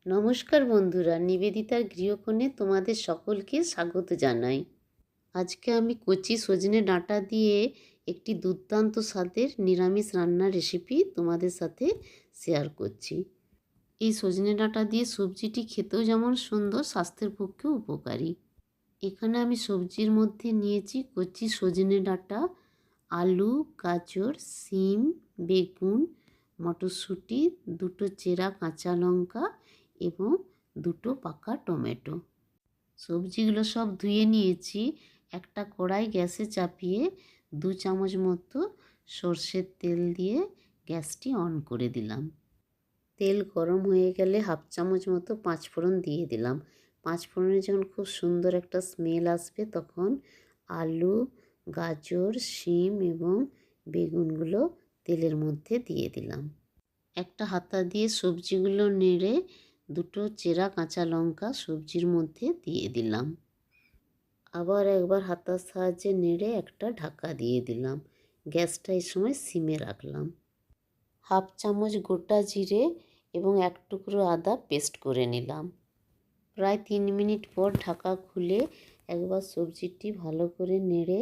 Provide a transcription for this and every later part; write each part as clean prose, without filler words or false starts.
নমস্কার বন্ধুরা, নিবেদিতার গৃহকোণে তোমাদের সকলকে স্বাগত জানাই। আজকে আমি কচি সজনে ডাঁটা দিয়ে একটি দুর্দান্ত স্বাদের নিরামিষ রান্নার রেসিপি তোমাদের সাথে শেয়ার করছি। এই সজনে ডাঁটা দিয়ে সবজিটি খেতেও যেমন সুন্দর, স্বাস্থ্যের পক্ষেও উপকারী। এখানে আমি সবজির মধ্যে নিয়েছি কচি সজনে ডাঁটা, আলু, গাজর, শিম, বেগুন, মটরশুঁটি, দুটো চেরা কাঁচা লঙ্কা এবং দুটো পাকা টমেটো। সবজিগুলো সব ধুয়ে নিয়েছি। একটা কড়াই গ্যাসে চাপিয়ে 2 চামচ মতো সর্ষের তেল দিয়ে গ্যাসটি অন করে দিলাম। তেল গরম হয়ে গেলে 1/2 চামচ মতো পাঁচফোড়ন দিয়ে দিলাম। পাঁচফোড়নে যখন খুব সুন্দর একটা স্মেল আসবে তখন আলু, গাজর, শিম এবং বেগুনগুলো তেলের মধ্যে দিয়ে দিলাম। একটা হাতা দিয়ে সবজিগুলো নেড়ে দুটো চেরা কাঁচা লঙ্কা সবজির মধ্যে দিয়ে দিলাম। আবার একবার হাতার সাহায্যে নেড়ে একটা ঢাকা দিয়ে দিলাম। গ্যাসটা এই সময় সিমে রাখলাম। 1/2 চামচ গোটা জিরে এবং 1 টুকরো আদা পেস্ট করে নিলাম। প্রায় 3 মিনিট পর ঢাকা খুলে একবার সবজিটি ভালো করে নেড়ে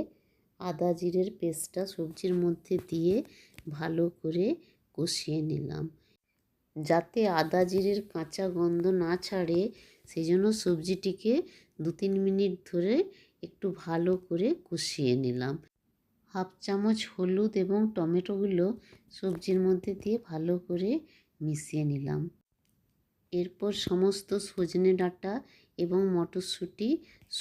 আদা জিরের পেস্টটা সবজির মধ্যে দিয়ে ভালো করে কষিয়ে নিলাম। যাতে আদা জিরের কাঁচা গন্ধ না ছাড়ে সেই জন্য সবজিটিকে 2-3 মিনিট ধরে একটু ভালো করে কষিয়ে নিলাম। 1/2 চামচ হলুদ এবং টমেটোগুলো সবজির মধ্যে দিয়ে ভালো করে মিশিয়ে নিলাম। এরপর সমস্ত সজনে ডাঁটা এবং মটরশুঁটি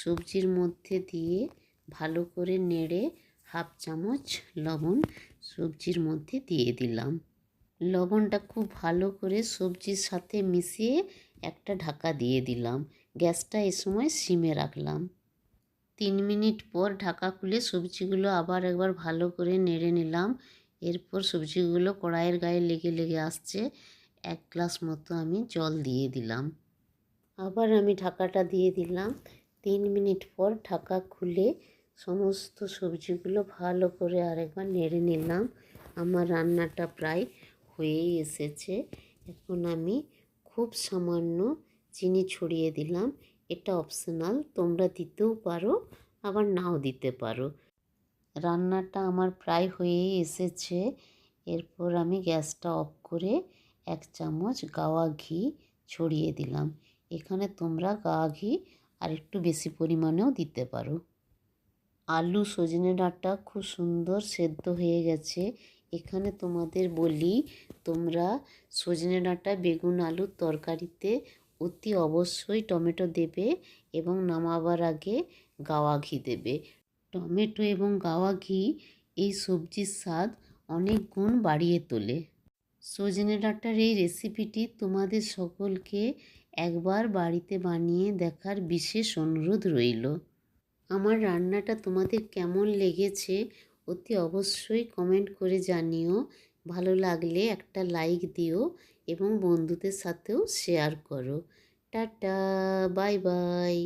সবজির মধ্যে দিয়ে ভালো করে নেড়ে 1/2 চামচ লবণ সবজির মধ্যে দিয়ে দিলাম। লবণটা খুব ভালো করে সবজির সাথে মিশিয়ে একটা ঢাকা দিয়ে দিলাম। গ্যাসটা এ সময় সিমে রাখলাম। 3 মিনিট পর ঢাকা খুলে সবজিগুলো আবার একবার ভালো করে নেড়ে নিলাম। এরপর সবজিগুলো কড়াইয়ের গায়ে লেগে লেগে আসছে। 1 গ্লাস মতো আমি জল দিয়ে দিলাম। আবার আমি ঢাকাটা দিয়ে দিলাম। 3 মিনিট পর ঢাকা খুলে সমস্ত সবজিগুলো ভালো করে আরেকবার নেড়ে নিলাম। আমার রান্নাটা প্রায় হয়েই এসেছে। এখন আমি খুব সামান্য চিনি ছড়িয়ে দিলাম। এটা অপশনাল, তোমরা দিতেও পারো আবার নাও দিতে পারো। রান্নাটা আমার প্রায় হয়েই এসেছে। এরপর আমি গ্যাসটা অফ করে 1 চামচ গাওয়া ঘি ছড়িয়ে দিলাম। এখানে তোমরা গাওয়া ঘি আর একটু বেশি পরিমাণেও দিতে পারো। আলু সজনে ডাঁটা খুব সুন্দর সেদ্ধ হয়ে গেছে। এখানে তোমাদের বলি, তোমরা সজনে ডাঁটা বেগুন আলুর তরকারিতে অতি অবশ্যই টমেটো দেবে এবং নামাবার আগে গাওয়া ঘি দেবে। টমেটো এবং গাওয়া ঘি এই সবজির স্বাদ অনেক গুণ বাড়িয়ে তোলে। সজনে ডাঁটার এই রেসিপিটি তোমাদের সকলকে একবার বাড়িতে বানিয়ে দেখার বিশেষ অনুরোধ রইল। আমার রান্নাটা তোমাদের কেমন লেগেছে অতি অবশ্যই কমেন্ট করে জানিও। ভালো লাগলে একটা লাইক দিও এবং বন্ধুদের সাথেও শেয়ার করো। Tata, bye bye.